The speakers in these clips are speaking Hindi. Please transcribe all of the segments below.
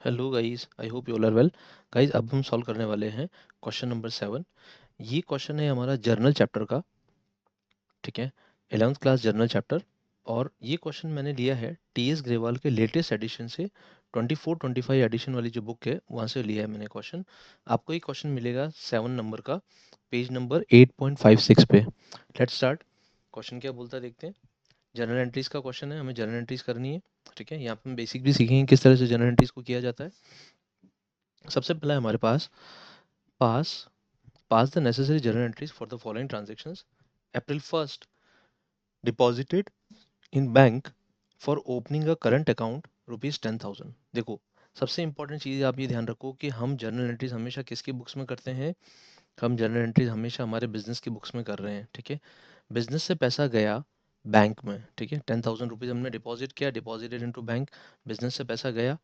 Hello guys, I hope you all are well. Guys, अब हम सॉल्व करने वाले हैं क्वेश्चन नंबर 7। ये क्वेश्चन है हमारा जर्नल चैप्टर का। ठीक है, 11th क्लास जर्नल चैप्टर। और ये क्वेश्चन मैंने लिया है टीएस ग्रेवाल के लेटेस्ट एडिशन से, 24-25 एडिशन वाली जो बुक है वहाँ से लिया है मैंने क्वेश्चन। आपको ये क्वेश्चन मिलेगा 7 नंबर का, पेज नंबर 8.56 पे। Let's start. क्वेश्चन क्या बोलता है देखते हैं। जर्नल एंट्रीज का क्वेश्चन है, हमें जर्नल एंट्रीज करनी है। ठीक है, यहाँ पे हम बेसिक भी सीखेंगे किस तरह से जर्नल एंट्रीज को किया जाता है। सबसे पहला है हमारे पास पास pass the necessary journal entries for the following transactions. April 1st deposited in bank for opening a current account ₹10,000। देखो, सबसे इंपॉर्टेंट चीज़ आप ये ध्यान रखो कि हम जर्नल एंट्रीज हमेशा किसकी बुक्स में करते हैं। हम जर्नल एंट्रीज हमेशा हमारे बिजनेस की बुक्स में कर रहे हैं। ठीक है, बिजनेस से पैसा गया बैंक में। ठीक है, ₹10,000 हमने डिपॉजिट किया, डिपॉजिटेड इनटू बैंक। बिजनेस से पैसा गया,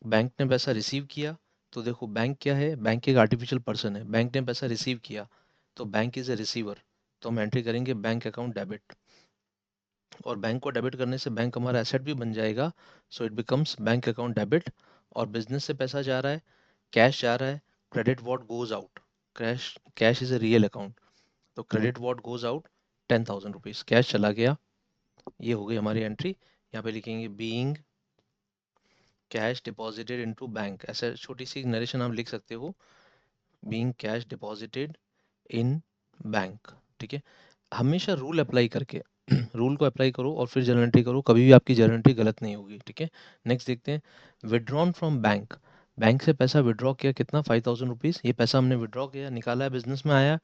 बैंक ने पैसा रिसीव किया। तो देखो, बैंक क्या है, बैंक एक आर्टिफिशियल पर्सन है। बैंक ने पैसा रिसीव किया तो बैंक इज ए रिसीवर। तो हम एंट्री करेंगे बैंक अकाउंट डेबिट। और बैंक को डेबिट करने से बैंक हमारा एसेट भी बन जाएगा। So it becomes bank account debit. और बिजनेस से पैसा जा रहा है, कैश जा रहा है। Credit what goes out, cash cash is a real account. तो credit what goes out, ₹10,000 cash चला गया। ये हो गई हमारी एंट्री। यहाँ पे लिखेंगे being cash deposited into bank. ऐसे छोटी सी नरेशन आप लिख सकते हो, being cash deposited in bank. ठीक है, हमेशा रूल अप्लाई करके रूल को अप्लाई करो और फिर जर्नल एंट्री करो, कभी भी आपकी जर्नल एंट्री गलत नहीं होगी। ठीक है, नेक्स्ट देखते हैं। विड्रॉन फ्रॉम बैंक, बैंक से पैसा विड्रॉ किया, कितना, ₹5,000। ये पैसा हमने विड्रॉ किया, निकाला है, बिजनेस में आया।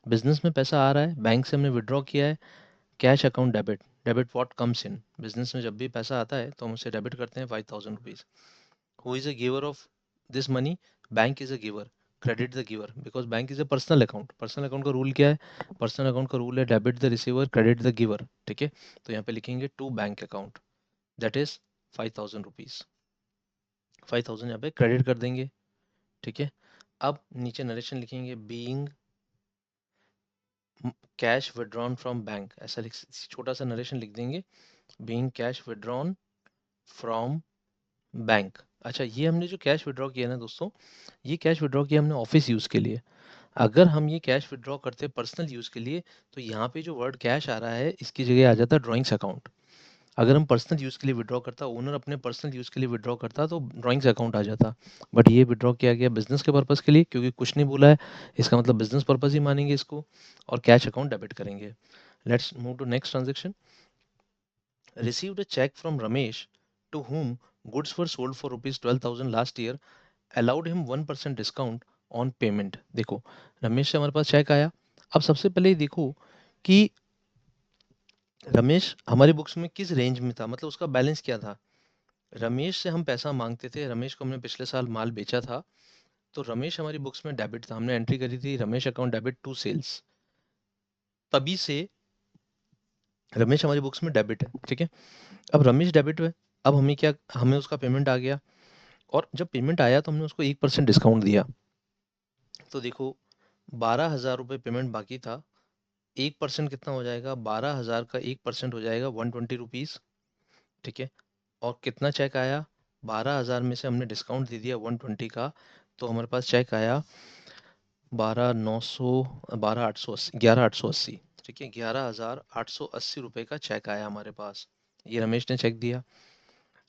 बिजनेस में पैसा आ रहा है, बैंक से हमने विड्रॉ किया है। Cash account debit, debit what comes in. Business में जब भी पैसा आता है तो हम उसे डेबिट करते हैं, ₹5,000। Who is a giver of this money? Bank is a giver. Credit the giver because bank is a personal account. Personal account का रूल क्या है, पर्सनल अकाउंट का रूल है debit the receiver credit the giver. ठीक है, तो यहाँ पे लिखेंगे to bank account, that is ₹5,000। 5,000 यहाँ पे क्रेडिट कर देंगे। ठीक है, अब नीचे नरेशन लिखेंगे being cash withdrawn from bank. ऐसा छोटा सा नरेशन लिख देंगे, being cash withdrawn from bank. अच्छा, ये हमने जो कैश विड्रॉ किया ना दोस्तों, ये कैश विड्रॉ किया हमने ऑफिस यूज़ के लिए। अगर हम ये कैश विड्रॉ करते हैं पर्सनल यूज़ के लिए, तो यहाँ पे जो वर्ड कैश आ रहा है इसकी जगह आ जाता है ड्राइंग्स अकाउंट। अगर हम पर्सनल यूज़ के लिए विड्रॉ करता, ओनर अपने पर्सनल यूज़ के लिए विड्रॉ करता, तो ड्राइंग्स अकाउंट आ जाता। बट ये विड्रॉ किया गया बिजनेस के पर्पज़ के लिए, क्योंकि कुछ नहीं बोला है, इसका मतलब बिजनेस पर्पज़ ही मानेंगे इसको। और कैश अकाउंट डेबिट करेंगे। Let's move to next transaction. Received a cheque from Ramesh to whom goods were sold for ₹12,000 last year, allowed him 1% discount on payment. देखो, रमेश से हमारे पास चेक आया। अब सबसे पहले ही देखो कि रमेश हमारी बुक्स में किस रेंज में था, मतलब उसका बैलेंस क्या था। रमेश से हम पैसा मांगते थे, रमेश को हमने पिछले साल माल बेचा था, तो रमेश हमारी बुक्स में डेबिट था, हमने एंट्री करी थी Ramesh account debit to sales. तभी से रमेश हमारी बुक्स में डेबिट है। ठीक है, अब रमेश डेबिट है। अब हमें क्या, हमें उसका पेमेंट आ गया। और जब पेमेंट आया तो हमने उसको 1% डिस्काउंट दिया। तो देखो, ₹12,000 पेमेंट बाकी था। 1% कितना हो जाएगा, 12,000 का 1% हो जाएगा ₹120। ठीक है, और कितना चेक आया, 12,000 में से हमने डिस्काउंट दे दिया 120 का, तो हमारे पास चेक आया 12,900, 12,880, 11,880। ठीक है, ₹11,880 का चेक आया हमारे पास। ये रमेश ने चेक दिया।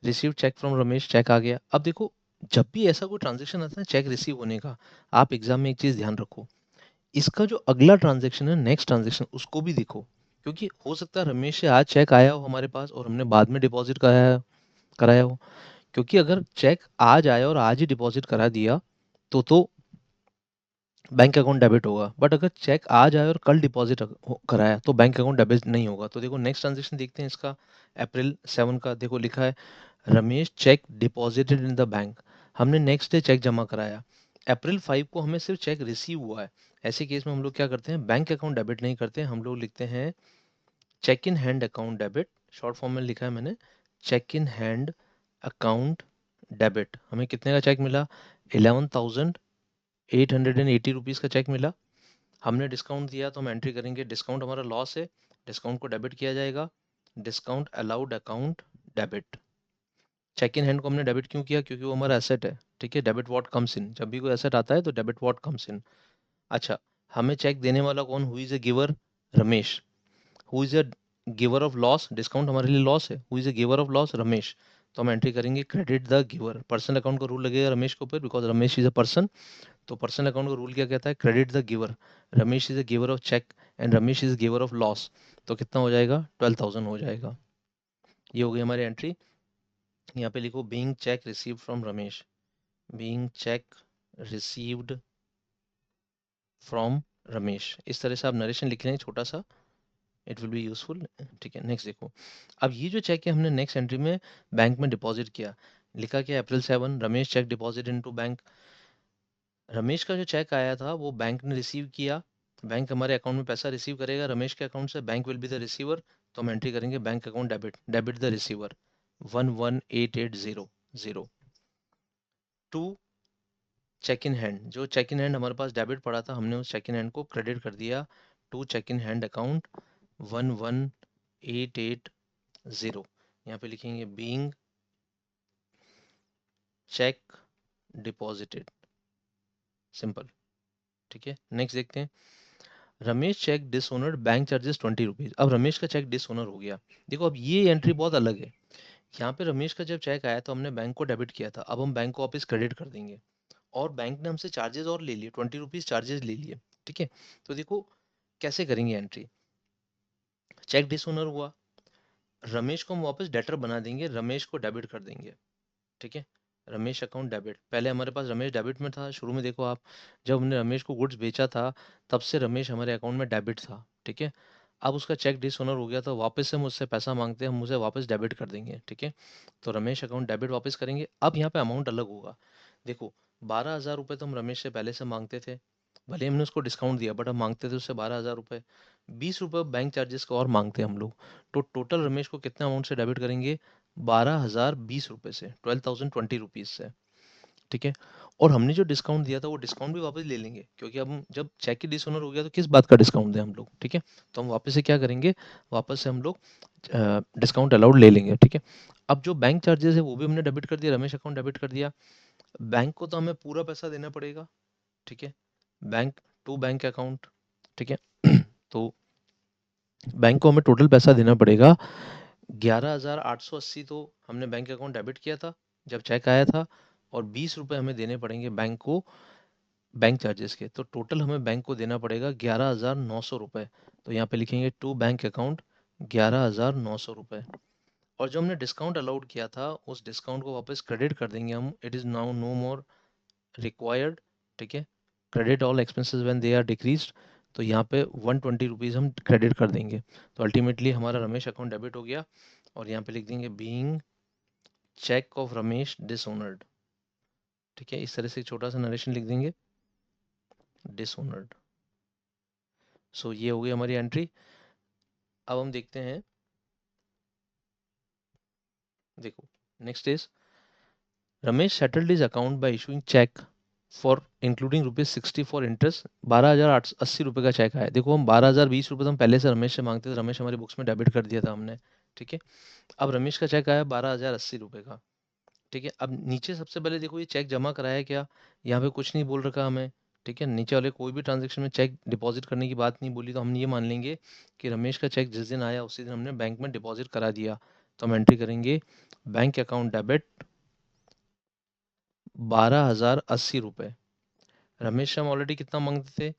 Receive cheque from Ramesh, cheque आ गया। अब देखो, जब भी ऐसा कोई ट्रांजेक्शन आता है चेक रिसीव होने का, आप एग्जाम में एक चीज ध्यान रखो, इसका जो अगला ट्रांजेक्शन है, नेक्स्ट ट्रांजेक्शन, उसको भी देखो। क्योंकि हो सकता है रमेश से आज चेक आया हो हमारे पास और हमने बाद में डिपॉजिट कराया कराया हो। क्योंकि अगर चेक आज आया और आज ही डिपॉजिट करा दिया तो बैंक अकाउंट डेबिट होगा। बट अगर चेक आज आया और कल डिपॉजिट कराया तो बैंक अकाउंट डेबिट नहीं होगा। तो देखो, नेक्स्ट ट्रांजेक्शन देखते हैं इसका। April 7 का देखो लिखा है, Ramesh check deposited in the bank. हमने नेक्स्ट डे चेक जमा कराया। April 5 को हमें सिर्फ चेक रिसीव हुआ है। ऐसे केस में हम लोग क्या करते हैं, बैंक अकाउंट डेबिट नहीं करते, हम लोग लिखते हैं cheque in hand account debit. Short form में लिखा है मैंने, cheque in hand account debit. हमें कितने का चेक मिला, ₹11,880 का चेक मिला। हमने डिस्काउंट दिया तो हम एंट्री करेंगे, डिस्काउंट हमारा लॉस है, डिस्काउंट को डेबिट किया जाएगा। Discount allowed account debit. Cheque in hand को हमने डेबिट क्यों किया? क्योंकि वो हमारा एसेट है, ठीक है। डेबिट व्हाट कम्स इन, जब भी कोई एसेट आता है तो डेबिट व्हाट कम्स इन। अच्छा, हमें चेक देने वाला कौन? Who is a giver? Ramesh. Who is a giver of loss? Discount हमारे लिए लॉस है। Who is a giver of loss? Ramesh. तो हम एंट्री करेंगे credit the giver. Personal account का रूल लगेगा रमेश के ऊपर, because Ramesh is a person. तो पर्सनल अकाउंट का रूल क्या कहता है? Credit the giver. Ramesh is a giver of cheque and Ramesh is giver of loss. तो कितना हो जाएगा? 12,000 हो जाएगा। ये हो गई हमारी एंट्री। यहाँ पे लिखो being check received from Ramesh. Being check received from Ramesh. इस तरह से आप नरेशन लिख लें छोटा सा, इट विल बी यूजफुल। ठीक है, नेक्स्ट देखो। अब ये जो चेक है हमने नेक्स्ट एंट्री में बैंक में डिपॉजिट किया। लिखा क्या? April 7 Ramesh cheque deposit into bank. Ramesh का जो चेक आया था वो बैंक ने रिसीव किया। बैंक हमारे अकाउंट में पैसा रिसीव करेगा रमेश के अकाउंट से। Bank will be the receiver. तो हम एंट्री करेंगे bank account debit, debit the receiver 118800। To cheque in hand, जो चेक इन हैंड हमारे पास डेबिट पड़ा था हमने उस चेक इन हैंड को क्रेडिट कर दिया to cheque in hand account 11880। यहाँ पे लिखेंगे बीइंग चेक डिपॉजिटेड, सिंपल। ठीक है, नेक्स्ट देखते हैं। Ramesh cheque dishonoured bank charges 20 rupees. अब रमेश का चेक डिसओनर हो गया। देखो अब ये एंट्री बहुत अलग है। यहाँ पे रमेश का जब चेक आया तो हमने बैंक को डेबिट किया था, अब हम बैंक को वापस क्रेडिट कर देंगे। और बैंक ने हमसे चार्जेस और ले लिए, 20 रुपीज चार्जेस ले लिए। ठीक है, तो देखो कैसे करेंगे एंट्री। चेक डिसओनर हुआ, रमेश को हम वापस डेटर बना देंगे, रमेश को डेबिट कर देंगे। ठीक है, रमेश अकाउंट डेबिट। पहले हमारे पास रमेश डेबिट में था शुरू में, देखो आप, जब हमने रमेश को गुड्स बेचा था तब से रमेश हमारे अकाउंट में डेबिट था। ठीक है, अब उसका चेक डिसओनर हो गया तो वापस से मुझसे पैसा मांगते हैं, हम उसे वापस डेबिट कर देंगे। ठीक है, तो रमेश अकाउंट डेबिट वापस करेंगे। अब यहाँ पे अमाउंट अलग होगा। देखो 12,000 रुपये तो हम रमेश से पहले से मांगते थे, भले हमने उसको डिस्काउंट दिया बट हम मांगते थे उससे 12,000 रुपये। 20 रुपये बैंक चार्जेस का और मांगते हैं हम लोग। तो टोटल रमेश को कितना अमाउंट से डेबिट करेंगे? 12,020 रुपये से, 12,020 रुपीज से। ठीक है, और हमने जो डिस्काउंट दिया था वो डिस्काउंट भी वापस ले लेंगे, क्योंकि अब जब चेक ही डिसओनर हो गया तो किस बात का डिस्काउंट दें हम लोग। ठीक है, तो हम वापस से क्या करेंगे? वापस से हम लोग डिस्काउंट अलाउड ले लेंगे। ठीक है, अब जो बैंक चार्जेस है वो भी हमने डेबिट कर दिया, रमेश अकाउंट डेबिट कर दिया। बैंक को तो हमें पूरा पैसा देना पड़ेगा। ठीक है, बैंक टू बैंक अकाउंट। ठीक है तो बैंक को हमें टोटल पैसा देना पड़ेगा 11,880। तो हमने बैंक अकाउंट डेबिट किया था जब चेक आया था, और 20 रुपये हमें देने पड़ेंगे बैंक को बैंक चार्जेस के। तो टोटल हमें बैंक को देना पड़ेगा 11,900 रुपये। तो यहाँ पे लिखेंगे टू बैंक अकाउंट 11,900 रुपये। और जो हमने डिस्काउंट अलाउड किया था उस डिस्काउंट को वापस क्रेडिट कर देंगे हम। It is now no more required. ठीक है, credit all expenses when they are decreased. तो यहाँ पे 120 रुपीज़ हम क्रेडिट कर देंगे। तो अल्टीमेटली हमारा रमेश अकाउंट डेबिट हो गया। और यहाँ पे लिख देंगे बीइंग चेक ऑफ रमेश डिसओनर्ड। ठीक है, इस तरह से एक छोटा सा नरेशन लिख देंगे, डिसओनर्ड। सो ये हो गई हमारी एंट्री। अब हम देखते हैं, देखो next is Ramesh settled his account by issuing cheque for including ₹60 for interest. 12,080 रुपये का चेक आया। देखो हम 12,020 रुपये तो हम पहले से रमेश से मांगते थे, रमेश हमारी बुक्स में डेबिट कर दिया था हमने। ठीक है, अब रमेश का चेक आया 12,080 रुपये का। ठीक है, अब नीचे सबसे पहले देखो ये चेक जमा कराया क्या? यहाँ पे कुछ नहीं बोल रखा हमें। ठीक है, नीचे वाले कोई भी ट्रांजेक्शन में चेक डिपॉजिट करने की बात नहीं बोली, तो हम ये मान लेंगे कि रमेश का चेक जिस दिन आया उसी दिन हमने बैंक में डिपॉजिट करा दिया। तो हम एंट्री करेंगे बैंक अकाउंट डेबिट 12,080 रुपये। रमेश से हम ऑलरेडी कितना मांगते थे?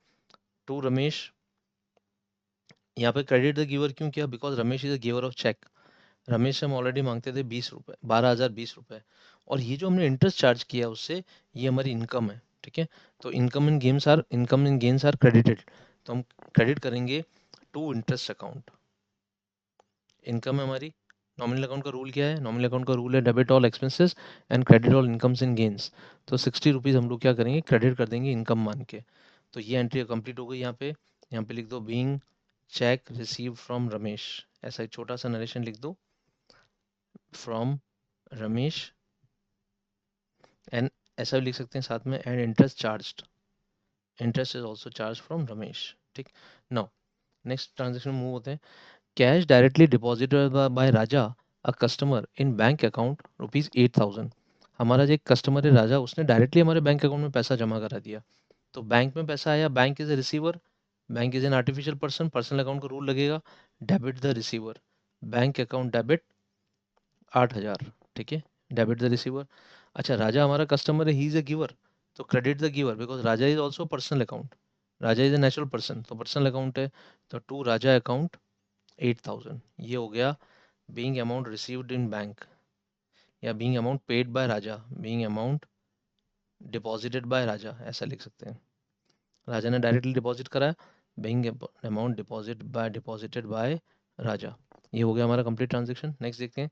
टू रमेश। यहाँ पे क्रेडिट द गिवर क्यों किया? Because Ramesh is the giver of cheque. Ramesh से हम ऑलरेडी मांगते थे 20 रुपये, 12,020 रुपये। और ये जो हमने इंटरेस्ट चार्ज किया उससे, ये हमारी इनकम है। ठीक है, तो income in gains are credited. तो हम क्रेडिट करेंगे टू इंटरेस्ट अकाउंट। इनकम है हमारी। नॉमिनल अकाउंट का रूल क्या है? नॉमिनल अकाउंट का रूल है debit all expenses and credit all incomes in gains. तो 60 रुपीज़ हम लोग क्या करेंगे? क्रेडिट कर देंगे इनकम मान के। तो ये एंट्री कंप्लीट हो गई। यहाँ पे लिख दो being check receive from Ramesh. ऐसा एक छोटा सा नरेशन लिख दो, फ्रॉम रमेश। एंड ऐसा भी लिख सकते हैं साथ में, and interest charged, interest is also charge from Ramesh. ठीक, नाउ नेक्स्ट ट्रांजेक्शन मूव होते हैं। Cash directly deposited by Raja a customer in bank account ₹8,000। हमारा जो एक कस्टमर है राजा, उसने डायरेक्टली हमारे बैंक अकाउंट में पैसा जमा करा दिया। तो बैंक में पैसा आया, bank is a receiver, bank is an artificial person, personal account का रूल लगेगा, debit the receiver, bank account debit 8,000। ठीक है, डेबिट द रिसीवर। अच्छा, राजा हमारा कस्टमर है, ही इज अ गिवर, तो credit the giver because Raja is also personal account, Raja is a natural person, तो पर्सनल अकाउंट है, तो टू राजा अकाउंट 8,000। ये हो गया being amount received in bank, या being amount paid by Raja, being amount deposited by Raja, ऐसा लिख सकते हैं। राजा ने डायरेक्टली डिपॉजिट कराया, being amount deposited by Raja. ये हो गया हमारा कंप्लीट ट्रांजेक्शन। नेक्स्ट देखते हैं,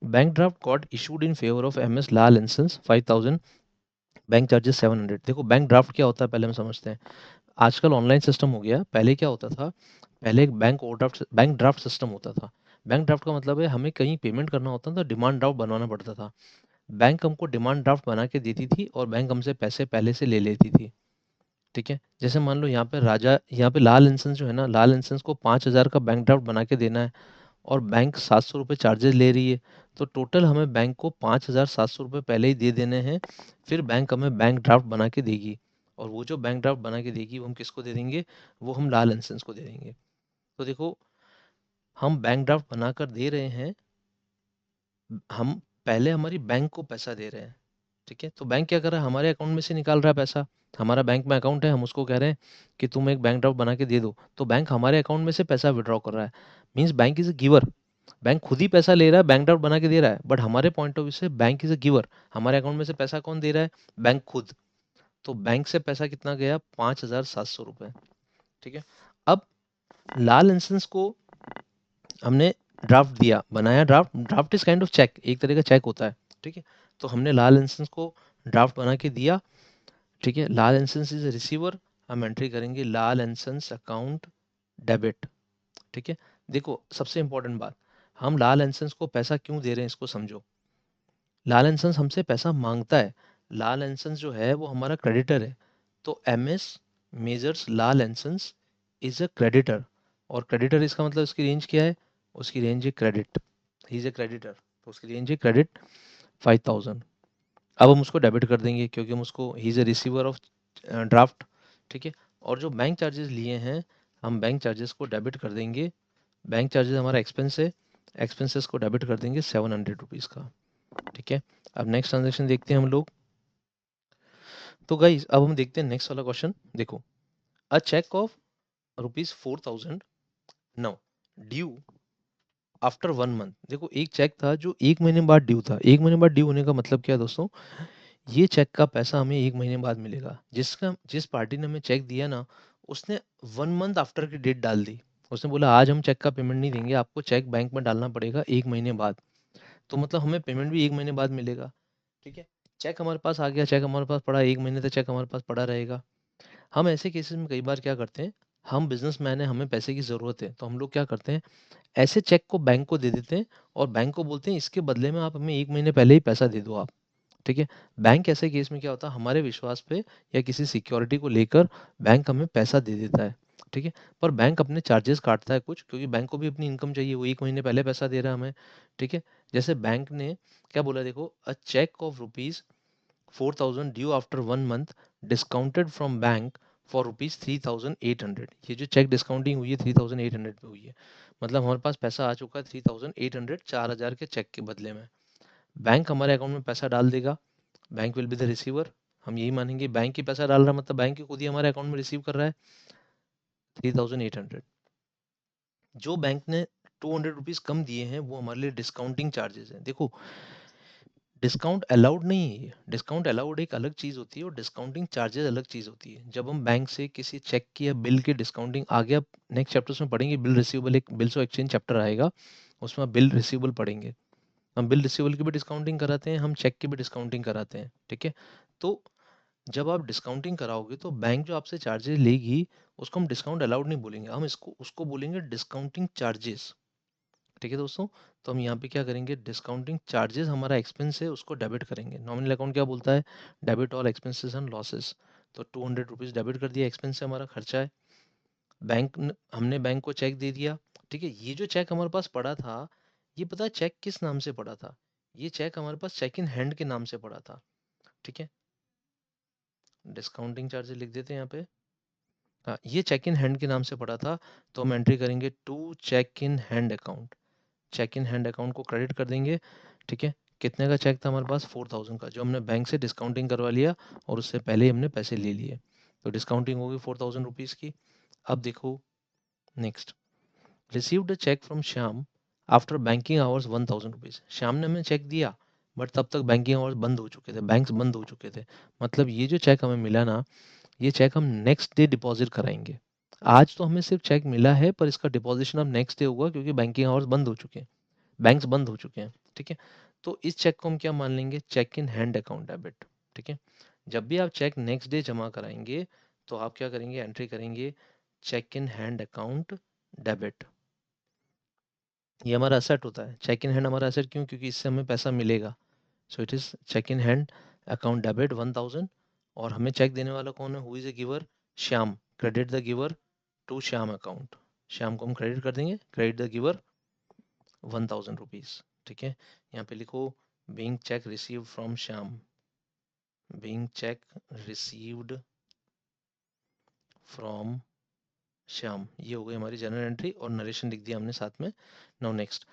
bank draft got issued in favour of M S Lal and sons 5,000, bank charges 700। देखो बैंक ड्राफ्ट क्या होता है पहले हम समझते हैं। आजकल ऑनलाइन सिस्टम हो गया, पहले क्या होता था, पहले एक बैंक ड्राफ्ट सिस्टम होता था। बैंक ड्राफ्ट का मतलब है हमें कहीं पेमेंट करना होता था, डिमांड ड्राफ्ट बनवाना पड़ता था। बैंक हमको डिमांड ड्राफ्ट बना के देती थी और बैंक हमसे पैसे पहले से ले लेती थी। ठीक है, जैसे मान लो यहाँ पे लाल इंसेंस जो है ना, लाल इंसेंस को 5,000 का बैंक ड्राफ्ट बना के देना है और बैंक 700 रुपये चार्जेस ले रही है, तो टोटल हमें बैंक को 5,700 रुपये पहले ही दे देने हैं, फिर बैंक हमें बैंक ड्राफ्ट बना के देगी। और वो जो बैंक ड्राफ्ट बना के देगी वो हम किसको दे देंगे, वो हम लाल इंसेंस को दे देंगे। तो देखो, हम बैंक ड्राफ्ट बनाकर दे रहे हैं, हम पहले हमारी बैंक को पैसा दे रहे हैं। ठीक है, तो बैंक क्या कर रहा है, हमारे अकाउंट में से निकाल रहा है पैसा। हमारा बैंक में अकाउंट है, हम उसको कह रहे हैं कि तुम एक बैंक ड्राफ्ट बना के दे दो, तो बैंक हमारे अकाउंट में से पैसा विड्रॉ कर रहा है। Means bank is a giver, bank खुद ही पैसा ले रहा है, बैंक ड्राफ्ट बना के दे रहा है, बट हमारे पॉइंट ऑफ व्यू से बैंक इज अ गिवर। हमारे अकाउंट में से पैसा कौन दे रहा है, बैंक खुद। तो बैंक से पैसा कितना गया, 5,700 रुपये। ठीक है, अब लाल इंसेंस को हमने ड्राफ्ट दिया, बनाया draft, draft is kind of cheque, एक तरह का चेक होता है। ठीक है, तो हमने लाल इंसेंस को ड्राफ्ट बना के दिया। ठीक है, लाल इंसेंस इज रिसीवर, हम एंट्री करेंगे लाल इंसेंस अकाउंट डेबिट। ठीक है, देखो सबसे इंपॉर्टेंट बात, हम लाल इंसेंस को पैसा क्यों दे रहे हैं इसको समझो। लाल इंसेंस हमसे पैसा मांगता है, लाल इंसेंस जो है वो हमारा क्रेडिटर है, तो M S measures Lal incense is a creditor. और क्रेडिटर इसका मतलब उसकी रेंज क्या है, उसकी रेंज है credit, he is a creditor, तो उसकी रेंज है क्रेडिट 5,000। अब हम उसको डेबिट कर देंगे क्योंकि हम उसको, ही is a receiver of draft. ठीक है, और जो बैंक चार्जेस लिए हैं, हम बैंक चार्जेस को डेबिट कर देंगे। बैंक चार्जेस हमारा एक्सपेंस है, एक्सपेंसेस को डेबिट कर देंगे 700 रुपीज़ का। ठीक है, अब नेक्स्ट ट्रांजेक्शन देखते हैं हम लोग। तो गाइज अब हम देखते हैं नेक्स्ट वाला क्वेश्चन। देखो, a cheque of ₹4,000 now due after 1 month. देखो, एक चेक था जो 1 महीने बाद ड्यू था। 1 महीने बाद ड्यू होने का मतलब क्या है दोस्तों, ये चेक का पैसा हमें 1 महीने बाद मिलेगा। जिस पार्टी ने हमें चेक दिया ना, उसने 1 मंथ आफ्टर की डेट डाल दी। उसने बोला आज हम चेक का पेमेंट नहीं देंगे, आपको चेक बैंक में डालना पड़ेगा 1 महीने बाद। तो मतलब हमें पेमेंट भी 1 महीने बाद मिलेगा। ठीक है, चेक हमारे पास आ गया, चेक हमारे पास पड़ा, 1 महीने तक चेक हमारे पास पड़ा रहेगा। हम ऐसे केसेस में कई बार क्या करते हैं, हम बिजनेसमैन है, हमें पैसे की ज़रूरत है, तो हम लोग क्या करते हैं, ऐसे चेक को बैंक को दे देते हैं और बैंक को बोलते हैं इसके बदले में आप हमें 1 महीने पहले ही पैसा दे दो आप। ठीक है, बैंक ऐसे केस में क्या होता है, हमारे विश्वास पे या किसी सिक्योरिटी को लेकर बैंक हमें पैसा दे देता है। ठीक है, पर बैंक अपने चार्जेस काटता है कुछ, क्योंकि बैंक को भी अपनी इनकम चाहिए, वो 1 महीने पहले पैसा दे रहा है हमें। ठीक है, जैसे बैंक ने क्या बोला, देखो, a cheque of ₹4,000 due after 1 month discounted from bank for ₹3,800। ये जो चेक डिस्काउंटिंग हुई है 3,800 पे हुई है, मतलब हमारे पास पैसा आ चुका है 3,800, 4,000 के चेक के बदले में। बैंक हमारे अकाउंट में पैसा डाल देगा, bank will be the receiver. हम यही मानेंगे बैंक ही पैसा डाल रहा है, मतलब बैंक ही खुद ही हमारे अकाउंट में रिसीव कर रहा है 3,800। जो बैंक ने 200 रुपीज कम दिए हैं वो हमारे लिए डिस्काउंटिंग चार्जेस हैं। देखो, डिस्काउंट अलाउड नहीं है, डिस्काउंट अलाउड एक अलग चीज होती है और डिस्काउंटिंग चार्जेस अलग चीज होती है। जब हम बैंक से किसी चेक की या बिल की डिस्काउंटिंग, आगे आप नेक्स्ट चैप्टर्स में पढ़ेंगे, बिल रिसीवेबल, एक बिल्स ऑफ एक्सचेंज चैप्टर आएगा, उसमें आप बिल रिसीवेबल पढ़ेंगे। हम बिल रिसीवेबल की भी डिस्काउंटिंग कराते हैं, हम चेक की भी डिस्काउंटिंग कराते हैं। ठीक है, तो जब आप डिस्काउंटिंग कराओगे तो बैंक जो आपसे चार्जेस लेगी, उसको हम डिस्काउंट अलाउड नहीं बोलेंगे, हम इसको उसको बोलेंगे डिस्काउंटिंग चार्जेस। ठीक है दोस्तों, तो हम यहाँ पे क्या करेंगे, डिस्काउंटिंग चार्जेस हमारा एक्सपेंस है, उसको डेबिट करेंगे। नॉमिनल अकाउंट क्या बोलता है, debit all expenses and losses. तो 200 रुपीज़ डेबिट कर दिया, एक्सपेंस है हमारा, खर्चा है। हमने बैंक को चेक दे दिया। ठीक है, ये जो चेक हमारे पास पड़ा था, ये पता है चेक किस नाम से पड़ा था? ये चेक हमारे पास चेक इन हैंड के नाम से पड़ा था। ठीक है, डिस्काउंटिंग चार्जेस लिख देते हैं यहाँ पे। हाँ, ये चेक इन हैंड के नाम से पड़ा था, तो हम एंट्री करेंगे to cheque in hand account. Cheque in hand account को क्रेडिट कर देंगे। ठीक है, कितने का चेक था हमारे पास? 4000 का, जो हमने बैंक से डिस्काउंटिंग करवा लिया और उससे पहले ही हमने पैसे ले लिए, तो डिस्काउंटिंग होगी 4000 रुपीज़ की। अब देखो next, received a cheque from Shyam after banking hours 1000 rupees. Shyam ने हमें चेक दिया, बट तब तक बैंकिंग आवर्स बंद हो चुके थे, बैंक्स बंद हो चुके थे। मतलब ये जो चेक हमें मिला ना, ये चेक हम नेक्स्ट डे डिपॉजिट कराएंगे। आज तो हमें सिर्फ चेक मिला है, पर इसका डिपॉजिशन अब नेक्स्ट डे होगा, क्योंकि बैंकिंग आवर्स बंद हो चुके हैं, बैंक्स बंद हो चुके हैं। ठीक है, तो इस चेक को हम क्या मान लेंगे? Cheque in hand account debit. ठीक है, जब भी आप चेक नेक्स्ट डे जमा कराएंगे, तो आप क्या करेंगे? एंट्री करेंगे cheque in hand account debit. ये हमारा असेट होता है, चेक इन हैंड हमारा असेट, क्यों? क्योंकि इससे हमें पैसा मिलेगा। So it is cheque in hand account debit 1000। और हमें चेक देने वाला कौन है? Who is a giver? Shyam. Credit the giver to Shyam account. Shyam को हम क्रेडिट कर देंगे, क्रेडिट द गिवर 1000 रुपीज। ठीक है, यहाँ पे लिखो being check received from Shyam, being check received from Shyam. ये हो गई हमारी जनरल एंट्री, और नरेशन लिख दिया हमने साथ में। Now next,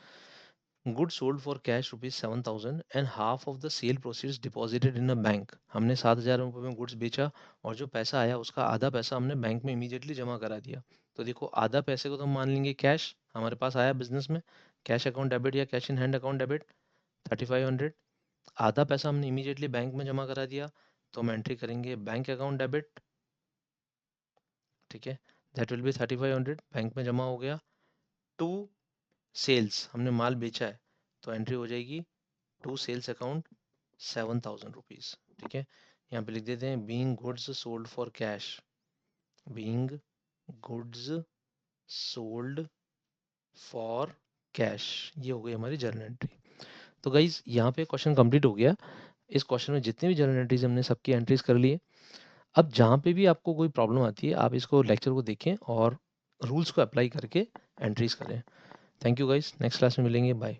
goods sold for cash rupees 7000 and half of the sale proceeds deposited in a bank. हमने 7000 रुपये में गुड्स बेचा, और जो पैसा आया उसका आधा पैसा हमने बैंक में इमीडिएटली जमा करा दिया। तो देखो, आधा पैसे को तो हम मान लेंगे कैश, हमारे पास आया बिजनेस में, कैश अकाउंट डेबिट या cash in hand account debit 3500। आधा पैसा हमने इमीडिएटली बैंक में जमा करा दिया, तो हम एंट्री करेंगे बैंक अकाउंट डेबिट। ठीक है, दैट विल बी 3500, बैंक में जमा हो गया। टू सेल्स, हमने माल बेचा है, तो एंट्री हो जाएगी टू सेल्स अकाउंट 7000 रुपीज। ठीक है, यहाँ पे लिख देते हैं being goods sold for cash, being goods sold for cash. ये हो गई हमारी जर्नल एंट्री। तो गाइज यहाँ पे क्वेश्चन कंप्लीट हो गया। इस क्वेश्चन में जितनी भी जर्नल एंट्रीज हमने सबकी एंट्रीज कर लिए। अब जहाँ पे भी आपको कोई प्रॉब्लम आती है, आप इसको लेक्चर को देखें और रूल्स को अप्लाई करके एंट्रीज करें। Thank you guys, next class में मिलेंगे, बाय।